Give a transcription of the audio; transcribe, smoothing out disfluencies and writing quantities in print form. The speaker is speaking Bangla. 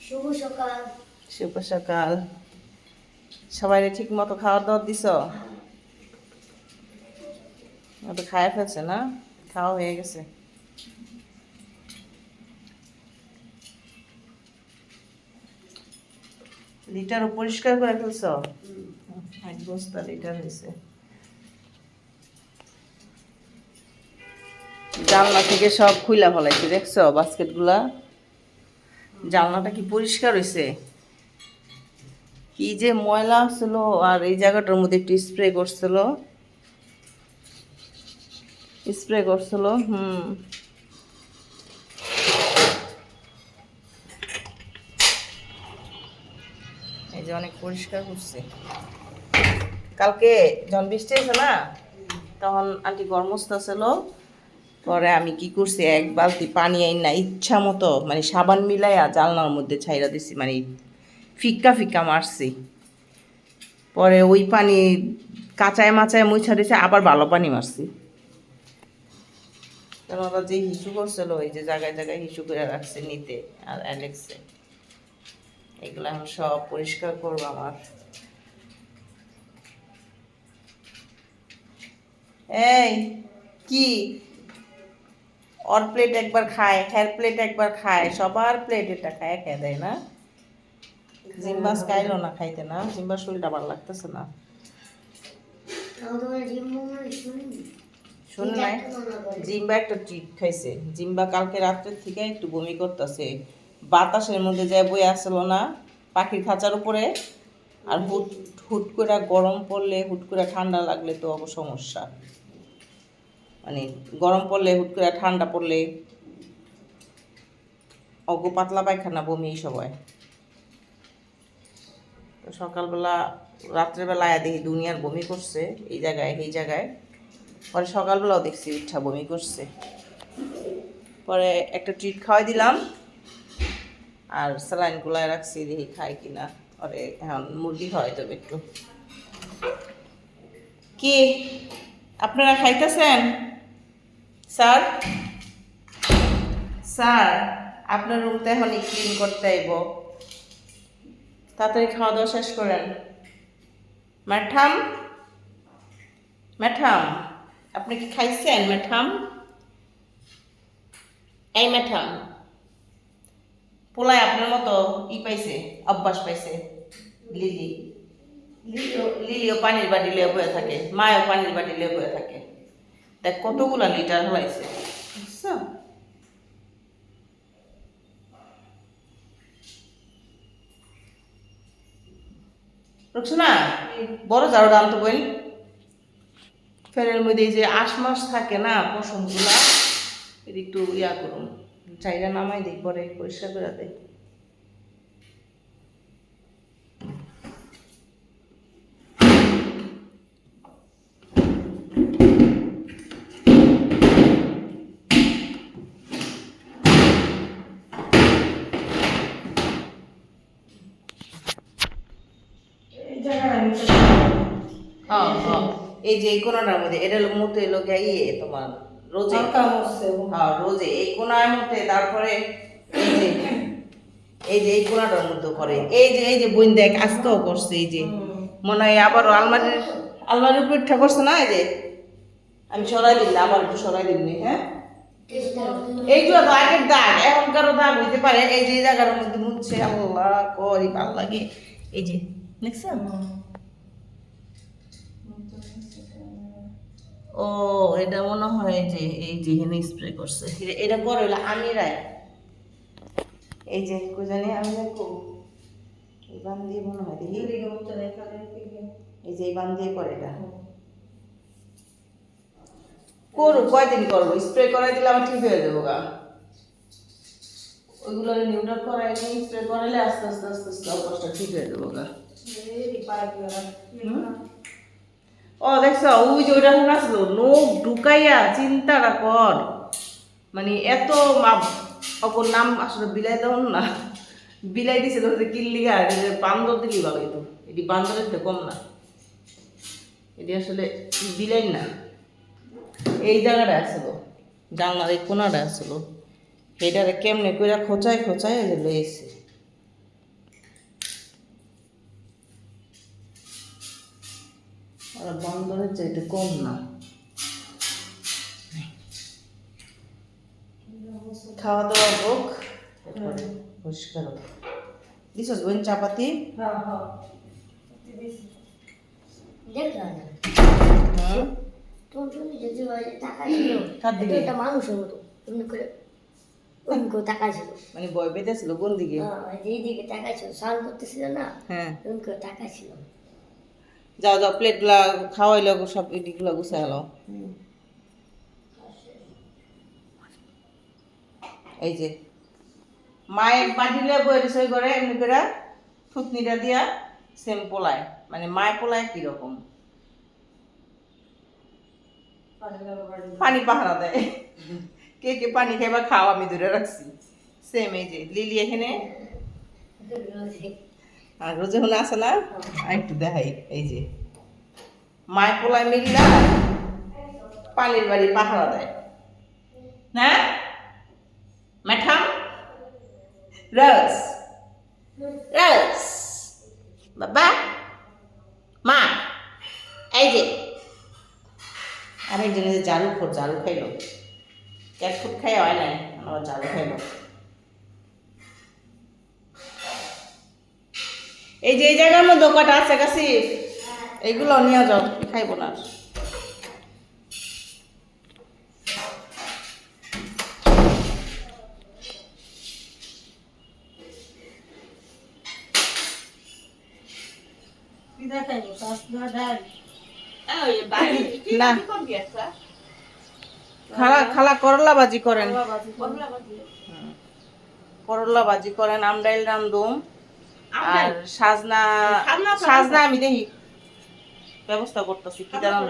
শুভ সকাল। শুভ সকাল। সবাই ঠিক মতো খাওয়া দাওয়া দিছ? তো খাওয়া ফেলছে না? খাওয়া হয়ে গেছে। লিটারও পরিষ্কার করে ফেলছ? এক বস্তা লিটার হয়েছে। জানলা থেকে সব খুইলা ফেলাইছি, দেখছো বাস্কেট গুলা? জানলাটা কি পরিষ্কার হয়েছে? কি যে ময়লা ছিল, আর এই জায়গাটার মধ্যে একটু স্প্রে করছিল। এই যে অনেক পরিষ্কার করছে। কালকে যখন বৃষ্টি হয়েছে না, তখন আন্টি গরমস্তা ছিল। পরে আমি কি করছি, এক বালতি পানি আইন না ইচ্ছা মতো মানে সাবান মিলাইয়া জানলার মধ্যে ছাইরা দিছি, মানে ফিক্কা ফিক্কা মারছি। পরে ওই পানি কাঁচায় মাচায় মুছা দিছে, আবার ভালো পানি মারছি। কারণ ওরা যে হিসু করছিল, ওই যে জায়গায় জায়গায় হিসু করে রাখছে নিতে আর অ্যালেক্সে, এগুলো এখন সব পরিষ্কার করবো আমার। এই কি ওর প্লেট একবার খায়, হ্যার প্লেট একবার খায়, সবার প্লেট এটা খায় খেয়ে দেয় না। জিম্বাস খাইলো না, খাইতে না, জিম্বার শরীরটা ভালো লাগতেছে না। শুন নাই, জিম্বা একটা ট্রিট খাইছে। জিম্বা কালকে রাত্রের থেকে একটু বমি করতেছে, বাতাসের মধ্যে যায় বই আসলো না পাখির খাঁচার উপরে। আর হুট হুট করে গরম পড়লে, হুট করে ঠান্ডা লাগলে তো সমস্যা। মানে গরম পড়লে, হুট করে ঠান্ডা পড়লে অগো পাতলা পায়খানা, বমি সবাই। তো সকালবেলা রাত্রেবেলা দেখি দুনিয়ার বমি করছে এই জায়গায় এই জায়গায়। পরে সকালবেলাও দেখছি ইচ্ছা বমি করছে। পরে একটা ট্রিট খাওয়াই দিলাম আর স্যালাইন গুলায় রাখছি, দেখি খাই কিনা। পরে এখন মুরগি খাওয়াই দেবে একটু। কি আপনারা খাইতেছেন? স্যার স্যার আপনার রুমটা এখন ক্লিন করতে আইব, তাড়াতাড়ি খাওয়া দাওয়া শেষ করেন। ম্যাডাম ম্যাডাম আপনি কি খাইছেন ম্যাডাম? এই ম্যাডাম, পোলায় আপনার মতো পাইছে, অভ্যাস পাইছে। লিলি লিলিও পানির বাটি লিয়ে বয়ে থাকে, মায়ও পানির বাটি লিয়ে বয়ে থাকে। দেখ কতগুলা লিটার হয়েছে, বুঝছো? রুকসোনা, বড় ঝাড়ু আনতো বোন। ফ্যানের মধ্যে এই যে আশ মাস থাকে না পশমগুলা, এটি একটু করুন, চাইরা নামাই দিই, পরে পরিষ্কার করে দেয়। এই যে এই কোনাটার মধ্যে এটা মতো এলো গিয়ে তোমার রোজে, হ্যাঁ রোজে এই কোনার মধ্যে। তারপরে এই কোনাটার মধ্যে করে, এই যে বইন দেখ আজকেও করছে। এই যে মনে হয় আবারও আলমারির উপর উঠা করছে না। এই যে আমি সরাই দিই, আবার একটু সরাই দিবনি। হ্যাঁ এইগুলো তো আগের দাগ, এখনকারও দাগ হইতে পারে। এই যে জায়গার মধ্যে মুছছে, আল্লাহ করি ভাল লাগে। এই যে দেখছেন? ও এটা মনে হয় যে এই যে হেনে স্প্রে করছে, এটা করে হইলো আমিরাই। এই যে কই জানি আমি দেখো এই বান দিয়ে মনে হয় দেখি, এই যে এই বান দিয়ে করে এটা। করু কয়দিন করবো, স্প্রে করাই দিলে আমার ঠিক হয়ে যাবো গা। ওইগুলো নিউট্রাল করাই নিয়ে স্প্রে করাইলে আস্তে আস্তে আস্তে আস্তে অবস্থা ঠিক হয়ে যাবো গা। ও দেখছো ওই যে ওইটা শোনা ছিল, নখ ঢুকাইয়া চিন্তাটা কর। মানে এত অপর নাম আসলে বিলাই দেন না, বিলাই দিছিল কিল্লিগা বান্দর দিলি ভালো হইতো। এটি বান্দরের তো কম না, এটি আসলে বিলাই না। এই জায়গাটা আসলো, জানলার এই কোনাটা আসলো, এটারে কেমনে করে খোঁচায় খোঁচায় লইছে। বান্দরের চাইতে কম না। খাওয়া দাওয়া হোক, তারপরে পরিষ্কার হোক। দিছস বোন চাপাতি? মানে বয় বেঁধেছিল কোন দিকে? যেদিকে তাকাইছিল স্নান করতেছিল না, হ্যাঁ তাকাইছিল। যাও যাও, প্লেটগুলা খাওয়াইলো, সব এদিকগুলো গুছাই এলো। এই যে মায়ের বাটিলে বই সই করে এমনি করে থুতনিটা দিয়া সেম পোলায়, মানে মায় পোলায় কিরকম পানি পাহারা দেয়। কে কে পানি খাইবা খাও, আমি দূরে রাখছি সেম। এই যে লিলি এখানে আর রোজে হলে আসে না, আর একটু দেখাই। এই যে মায় পোলায় মিলিলা পানির বাড়ি পাহারা দেয় না। ম্যাডাম রস রস বাবা মা, এই যে আরেকজন ঝাড়ু খোর, ঝাড়ু খাইলো, ক্যাট ফুড খাই হয় নাই, আমার ঝাড়ু খাইলো। এই যে এই জায়গার মধ্যে কটা আছে কাছে, এইগুলো নিয়ে যাও, খাইবো না। না খালা খালা করলা ভাজি করেন, করলা ভাজি করেন, আমডাইল রান্ধুম, আর সাজনা সাজনা আমি দেখি ব্যবস্থা করতেছি কি দাঁড়ানো।